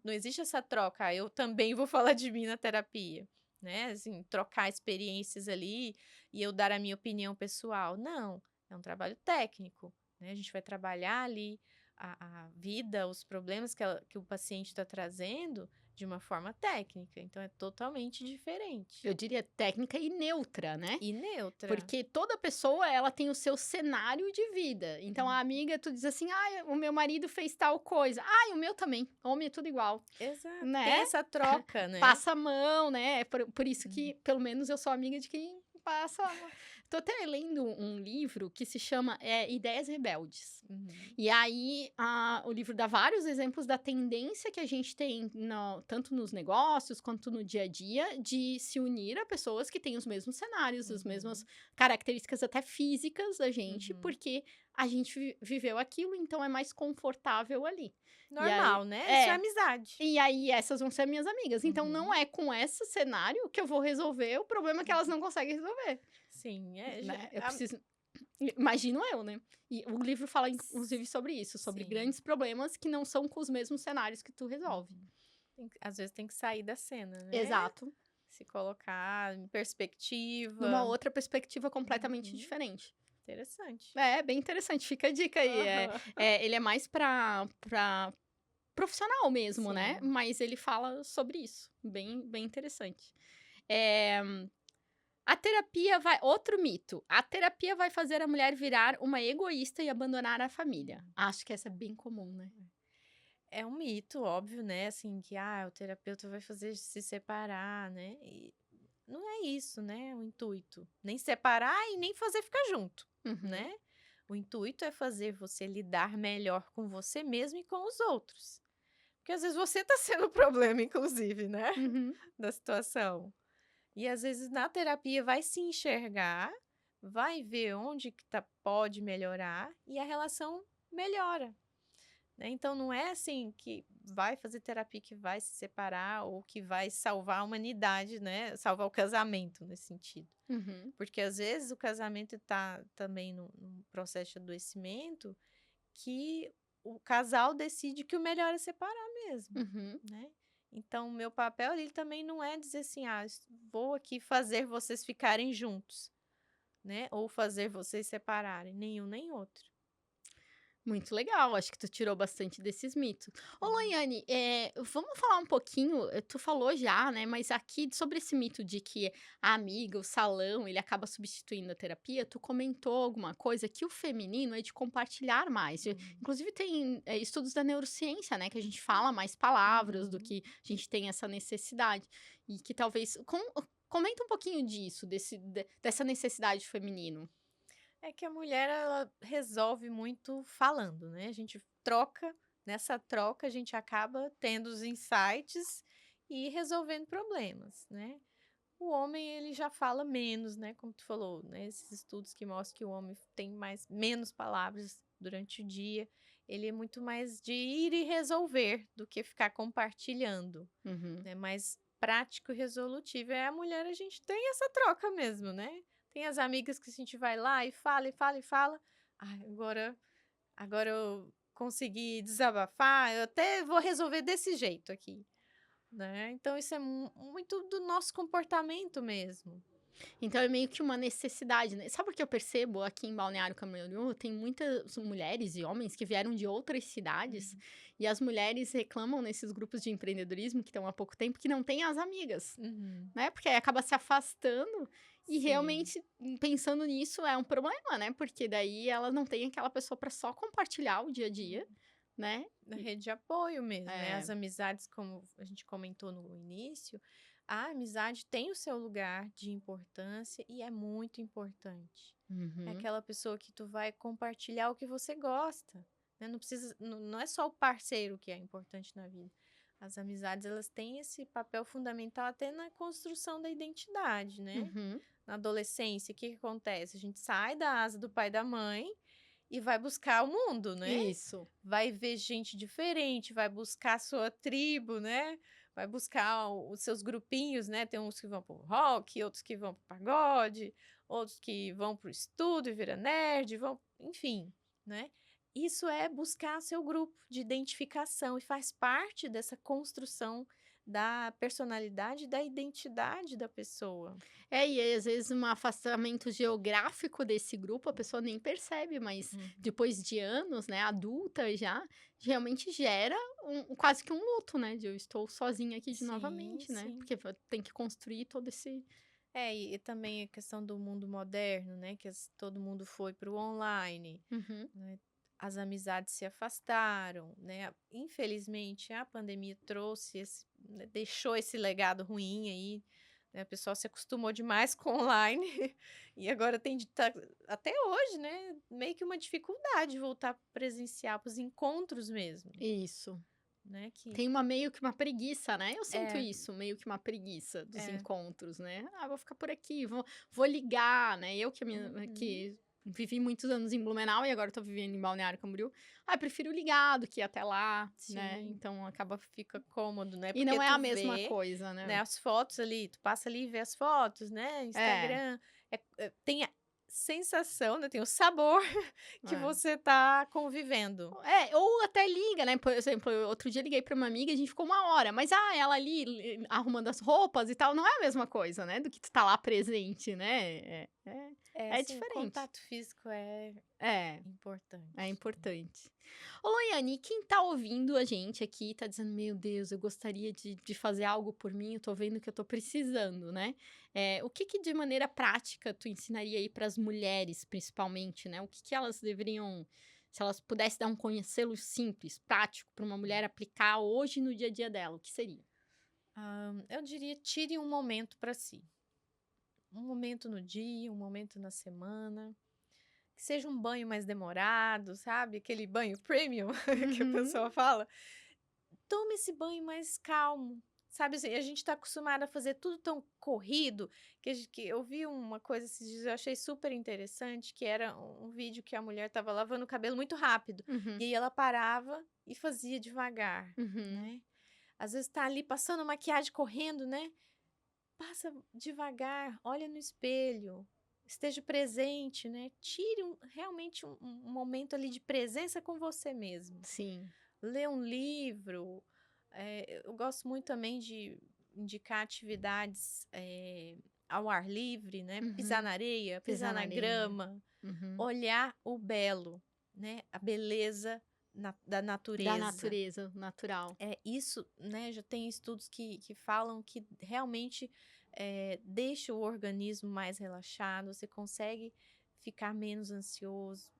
não existe essa troca, eu também vou falar de mim na terapia, né? Assim, trocar experiências ali e eu dar a minha opinião pessoal. Não, é um trabalho técnico, né? A gente vai trabalhar ali a vida, os problemas que o paciente está trazendo de uma forma técnica. Então, é totalmente diferente. Eu diria técnica e neutra, né? E neutra. Porque toda pessoa, ela tem o seu cenário de vida. Então, a amiga, tu diz assim, o meu marido fez tal coisa. O meu também. Homem é tudo igual, Exato. Tem né? essa troca, né? Passa a mão, né? Por isso que, pelo menos, eu sou amiga de quem passa a mão. Tô até lendo um livro que se chama Ideias Rebeldes. E aí, o livro dá vários exemplos da tendência que a gente tem, tanto nos negócios quanto no dia a dia, de se unir a pessoas que têm os mesmos cenários, as mesmas características até físicas da gente, porque a gente viveu aquilo, então é mais confortável ali. Normal, né? Isso é amizade. E aí, essas vão ser minhas amigas. Então, não é com esse cenário que eu vou resolver o problema que elas não conseguem resolver. Sim, Né? Eu preciso... Imagino eu, né? E o livro fala, inclusive, sobre isso. Sobre grandes problemas que não são com os mesmos cenários que tu resolve. Às vezes tem que sair da cena, né? Exato. Se colocar em perspectiva. Numa outra perspectiva completamente diferente. Interessante. Bem interessante. Fica a dica aí. Ele é mais pra profissional mesmo, né? Mas ele fala sobre isso. Bem, bem interessante. A terapia vai... Outro mito. A terapia vai fazer a mulher virar uma egoísta e abandonar a família. Acho que essa é bem comum, né? É um mito, óbvio, né? Assim, que o terapeuta vai fazer se separar, né? E não é isso, né? O intuito. Nem separar e nem fazer ficar junto, né? O intuito é fazer você lidar melhor com você mesmo e com os outros. Porque às vezes você tá sendo o problema, inclusive, né? Da situação. E às vezes na terapia vai se enxergar, vai ver onde que pode melhorar e a relação melhora. Né? Então não é assim que vai fazer terapia que vai se separar ou que vai salvar a humanidade, né? Salvar o casamento nesse sentido. Porque às vezes o casamento está também num processo de adoecimento que o casal decide que o melhor é separar mesmo, né? Então, o meu papel ali também não é dizer assim, vou aqui fazer vocês ficarem juntos, né? Ou fazer vocês separarem, nenhum nem outro. Muito legal, acho que tu tirou bastante desses mitos. Ô, Loiane, vamos falar um pouquinho, tu falou já, né, mas aqui sobre esse mito de que a amiga, o salão, ele acaba substituindo a terapia, tu comentou alguma coisa que o feminino é de compartilhar mais. Inclusive tem estudos da neurociência, né, que a gente fala mais palavras do que a gente tem essa necessidade. E que talvez... Comenta um pouquinho disso, dessa necessidade feminino. É que a mulher, ela resolve muito falando, né? A gente troca, nessa troca a gente acaba tendo os insights e resolvendo problemas, né? O homem, ele já fala menos, né? Como tu falou, né? Esses estudos que mostram que o homem tem menos palavras durante o dia. Ele é muito mais de ir e resolver do que ficar compartilhando, né? Mais prático e resolutivo. A mulher, a gente tem essa troca mesmo, né? Tem as amigas que a gente vai lá e fala, e fala, e fala. Agora eu consegui desabafar, eu até vou resolver desse jeito aqui, né? Então, isso é muito do nosso comportamento mesmo. Então, é meio que uma necessidade, né? Sabe o que eu percebo aqui em Balneário Camboriú? Tem muitas mulheres e homens que vieram de outras cidades e as mulheres reclamam nesses grupos de empreendedorismo que estão há pouco tempo que não tem as amigas, né? Porque aí acaba se afastando e realmente, pensando nisso, é um problema, né? Porque daí ela não tem aquela pessoa para só compartilhar o dia a dia, né? Na rede de apoio mesmo, né? As amizades, como a gente comentou no início, a amizade tem o seu lugar de importância e é muito importante. É aquela pessoa que tu vai compartilhar o que você gosta, né? Não é só o parceiro que é importante na vida. As amizades, elas têm esse papel fundamental até na construção da identidade, né? Na adolescência, o que acontece? A gente sai da asa do pai e da mãe e vai buscar o mundo, né? Isso. Vai ver gente diferente, vai buscar a sua tribo, né? Vai buscar os seus grupinhos, né? Tem uns que vão pro rock, outros que vão pro pagode, outros que vão pro estudo e vira nerd, enfim, né? Isso é buscar seu grupo de identificação e faz parte dessa construção da personalidade e da identidade da pessoa. E aí, às vezes, um afastamento geográfico desse grupo, a pessoa nem percebe, mas Uhum. depois de anos, né, adulta já, realmente gera quase que um luto, né, de eu estou sozinha aqui de Sim, novamente, né, sim. porque tem que construir todo esse... E também a questão do mundo moderno, né? Que todo mundo foi para o online, Uhum. né? As amizades se afastaram, né? Infelizmente, a pandemia trouxe né, deixou esse legado ruim aí, né? O pessoal se acostumou demais com o online e agora até hoje, né? Meio que uma dificuldade de voltar presencial para os encontros mesmo, Isso. né? Tem meio que uma preguiça, né? Eu sinto É, isso, meio que uma preguiça dos é. encontros, né? Ah, vou ficar por aqui, vou ligar, né? Eu Uhum. que vivi muitos anos em Blumenau e agora tô vivendo em Balneário Camboriú. Ah, prefiro ligar do que ir até lá, né? Sim. Então acaba... Fica cômodo, né? E Porque não é tu a mesma vê, coisa, né, né? as fotos ali, tu passa ali e vê as fotos, né? É, Instagram, tem a sensação, né? Tem o sabor que é. você tá convivendo. Ou até liga, né? Por exemplo, outro dia liguei pra uma amiga, a gente ficou 1 hora, mas ela ali arrumando as roupas e tal, não é a mesma coisa, né? Do que tu tá lá presente, né? É Assim, o diferente. contato físico é É. É importante. importante. Ô, Loiane, quem tá ouvindo a gente aqui tá dizendo, meu Deus, eu gostaria de fazer algo por mim, eu tô vendo que eu tô precisando, né? O que de maneira prática tu ensinaria aí pras mulheres, principalmente, né? O que elas deveriam, se elas pudessem dar um conselho simples, prático, pra uma mulher aplicar hoje no dia a dia dela, o que seria? Eu diria, tire um momento para si. Um momento no dia, um momento na semana. Que seja um banho mais demorado, sabe? Aquele banho premium que a Uhum, pessoa fala. Tome esse banho mais calmo. Sabe assim, a gente tá acostumado a fazer tudo tão corrido, que eu vi uma coisa esses dias, eu achei super interessante, que era um vídeo que a mulher estava lavando o cabelo muito rápido, uhum, e aí ela parava e fazia devagar, uhum. né. Às vezes tá ali passando maquiagem correndo, né, passa devagar, olha no espelho, esteja presente, né, tire realmente um momento ali de presença com você mesmo. Sim. Ler um livro, eu gosto muito também de indicar atividades, ao ar livre, né, pisar Uhum. na areia, Pisar pisar na na areia. grama, Uhum. olhar o belo, né, a beleza da Da natureza. natureza, natural. Isso, né, já tem estudos que falam que realmente, deixa o organismo mais relaxado, você consegue ficar menos ansioso,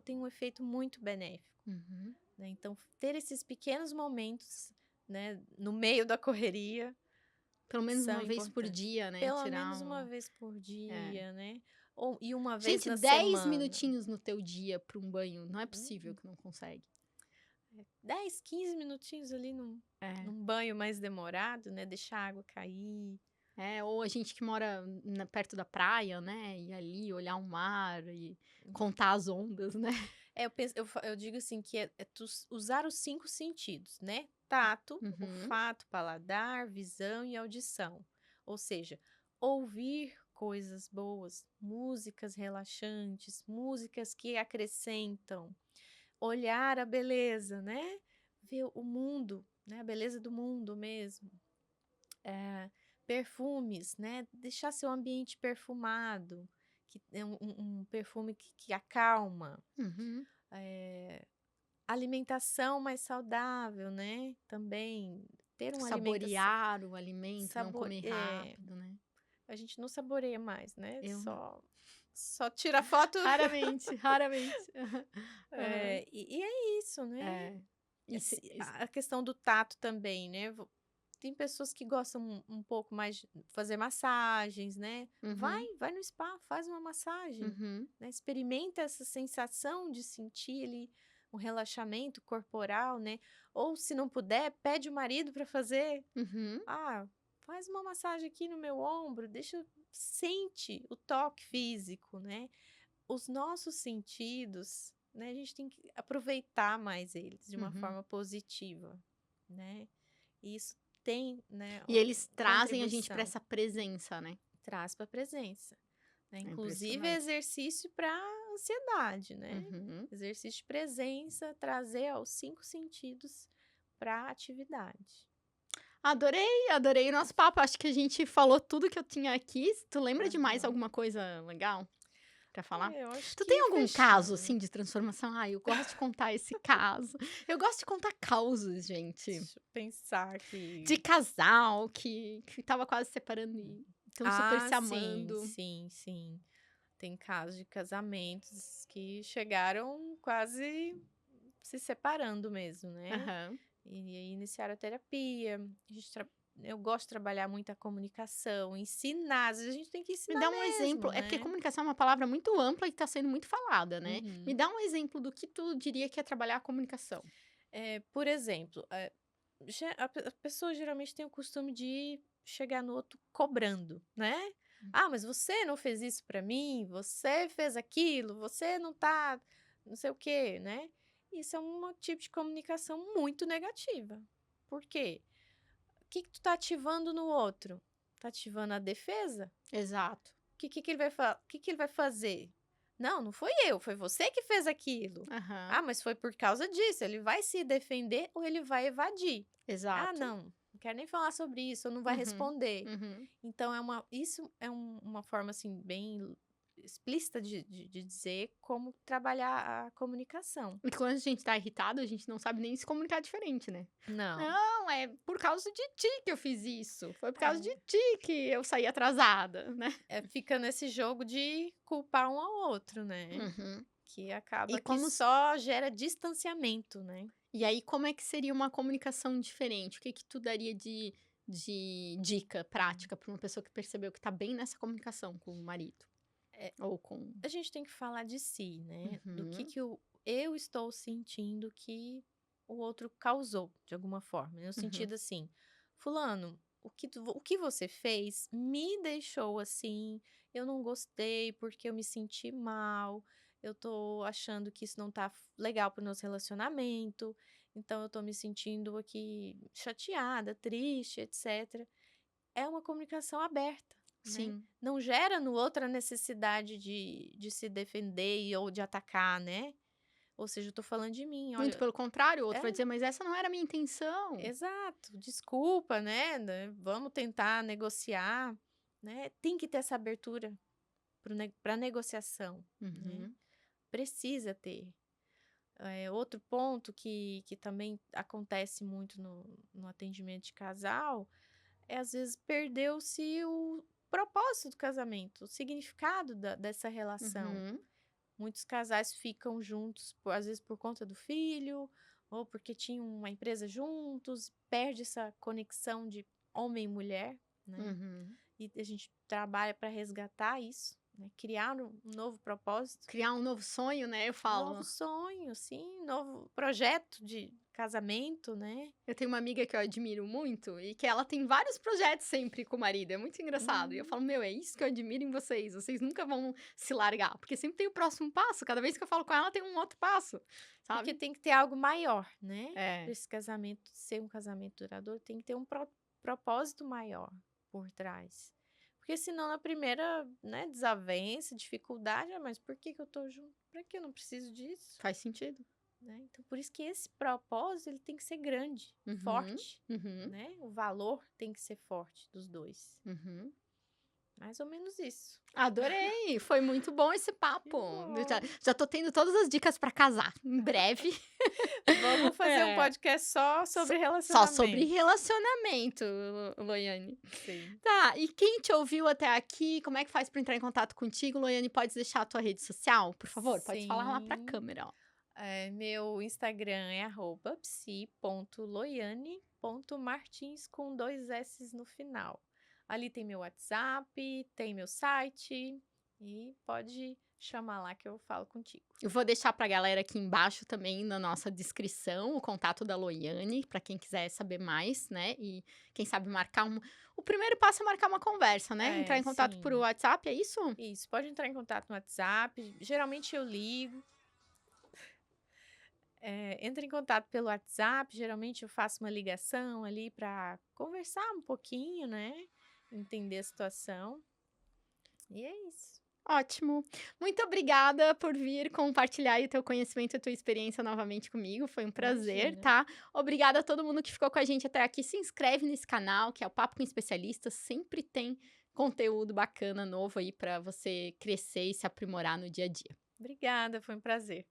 tem um efeito muito benéfico. Uhum. Né, então ter esses pequenos momentos, né, no meio da correria, Pelo menos são uma vez por importantes. dia, né, Pelo tirar menos uma um... vez por É. dia, né, e uma vez Gente, na 10 semana. minutinhos no teu dia para um banho, não é possível Uhum. que não consegue. 10, 15 minutinhos ali É. num banho mais demorado, né, deixar a água cair. Ou a gente que mora perto da praia, né, ir ali olhar o mar e contar as ondas, né. Eu digo assim que é tu usar os 5 sentidos, né, tato, Uhum. olfato, paladar, visão e audição. Ou seja, ouvir coisas boas, músicas relaxantes, músicas que acrescentam, olhar a beleza, né, ver o mundo, né, a beleza do mundo mesmo. Perfumes, né, deixar seu ambiente perfumado, que é um perfume que acalma. Uhum. Eh Alimentação mais saudável, né, também ter uma alimentação Saborear o alimento, não sabor comer rápido, né. a gente não saboreia mais, né, Eu só tira foto. raramente, raramente. Aham. E é isso, né. É. Isso, A questão do tato também, né, tem pessoas que gostam um pouco mais de fazer massagens, né, uhum, vai no spa, faz uma massagem, uhum, né, experimenta essa sensação de sentir ali um relaxamento corporal, né, ou se não puder, pede o marido para fazer. uhum. "Ah, faz uma massagem aqui no meu ombro, sente o toque físico", né. Os nossos sentidos, né, a gente tem que aproveitar mais eles de uma Uhum. forma positiva, né? E isso tem, né, E eles trazem a gente para contribuição, essa presença, né? traz para a presença, né? É Inclusive impressionante. exercício para ansiedade, né? Uhum. Exercício de presença, trazer os 5 sentidos para a atividade. Adorei o nosso papo. Acho que a gente falou tudo que eu tinha aqui. Tu lembra de mais Aham. alguma coisa legal pra falar? Eu acho Tu tem que algum caso, fechamos, assim, né? de transformação? Ah, eu gosto de contar esse caso. Eu gosto de contar causos, gente. Deixa eu pensar De aqui. casal que tava quase separando e estão super Ah, se sim, amando. sim, sim. Tem casos de casamentos que chegaram quase se separando mesmo, né? Aham. E aí iniciaram a terapia. Eu gosto de trabalhar muito a comunicação, ensinar. Às vezes a gente tem que Me ensinar dá um exemplo. mesmo, É porque né? comunicação é uma palavra muito ampla e tá sendo muito falada, né? Me Uhum. dá um exemplo do que tu diria que é trabalhar a comunicação. Por exemplo, a pessoa geralmente tem o costume de chegar no outro cobrando, né? Ah, mas você não fez isso pra mim, você fez aquilo, você não tá, não sei o quê, né? Isso é um tipo de comunicação muito negativa. Por quê? O que que tu tá ativando no outro? Tá ativando a defesa? Exato. O que que ele vai fazer? Não, não foi eu, foi você que fez aquilo. Aham. Ah, mas foi por causa disso. Ele vai se defender ou ele vai evadir. Ah, Exato. não quero nem falar sobre isso, ou não vai Uhum. responder. Uhum. Então, isso é uma forma, assim, bem explícita de dizer como trabalhar a comunicação. E quando a gente tá irritado, a gente não sabe nem se comunicar diferente, né? Não. Não, é por causa de ti que eu fiz isso. Foi por causa de É, ti que eu saí atrasada, né? fica nesse jogo de culpar um ao outro, né? Uhum. Que E acaba que como só gera distanciamento, né? e aí, como é que seria uma comunicação diferente? O que que tu daria de dica prática para uma pessoa que percebeu que tá bem nessa comunicação com o marido? É, Ou com. a gente tem que falar de si, né? Do Uhum. que eu estou sentindo que o outro causou, de alguma forma. No Uhum. sentido assim, fulano, o que você fez me deixou assim, eu não gostei porque eu me senti mal, eu tô achando que isso não tá legal pro nosso relacionamento, então eu tô me sentindo aqui chateada, triste, etc. É uma comunicação aberta, né. Sim. Não gera no outro a necessidade de se defender ou de atacar, né. Ou seja, eu tô falando de mim, Muito olha pelo contrário, o outro é, vai dizer: "Mas essa não era a minha intenção". exato, desculpa, né, vamos tentar negociar, né. Tem que ter essa abertura para negociação, né, Uhum. precisa ter. Outro ponto que também acontece muito no atendimento de casal às vezes perdeu-se o propósito do casamento, o significado dessa relação. Uhum. Muitos casais ficam juntos, às vezes por conta do filho, ou porque tinham uma empresa juntos, perde essa conexão de homem e mulher, né? Uhum. E a gente trabalha para resgatar isso, né? Criar um novo propósito. Criar um novo sonho, né, eu Novo falo. sonho, sim, novo projeto de casamento, né? Eu tenho uma amiga que eu admiro muito e que ela tem vários projetos sempre com o marido, é muito engraçado. E eu Hum. falo: "Meu, é isso que eu admiro em vocês, vocês nunca vão se largar", porque sempre tem o próximo passo, cada vez que eu falo com ela tem um outro passo, Porque sabe. tem que ter algo maior, né? Para É, esse casamento ser um casamento duradouro, tem que ter um propósito maior por trás. Porque senão na primeira, né, desavença, dificuldade, mas por que que eu tô junto? Para que eu não preciso disso? faz sentido. Né? Então, por isso que esse propósito ele tem que ser grande, Uhum, forte, uhum, né? O valor tem que ser forte dos dois. uhum. Mais ou menos isso. Adorei, foi muito bom esse Que papo. Eu já bom. já tô tendo todas as dicas pra casar, em breve. Vamos fazer um É, podcast só só sobre só sobre relacionamento. relacionamento, Loiane. Sim. Tá, e quem te ouviu até aqui, como é que faz pra entrar em contato contigo, Loiane? Pode deixar a tua rede social, por favor? Pode falar lá pra Sim. câmera, ó. Meu Instagram é @psi.loiane.martins com 2 S's no final. Ali tem meu WhatsApp, tem meu site e pode chamar lá que eu falo contigo. Eu vou deixar pra galera aqui embaixo também na nossa descrição o contato da Loiane, pra quem quiser saber mais, né? E quem sabe marcar um. O primeiro passo é marcar uma conversa, né? Entrar É, em contato por sim. WhatsApp, é isso? Isso, pode entrar em contato no WhatsApp. Geralmente eu ligo. Entra em contato pelo WhatsApp, geralmente eu faço uma ligação ali para conversar um pouquinho, né, entender a situação, e é isso. Ótimo. Muito obrigada por vir compartilhar aí o teu conhecimento e a tua experiência novamente comigo. Foi um prazer, Imagina. tá? Obrigada a todo mundo que ficou com a gente até aqui. Se inscreve nesse canal, que é o Papo com Especialistas. Sempre tem conteúdo bacana novo aí para você crescer e se aprimorar no dia a dia. Obrigada, foi um prazer.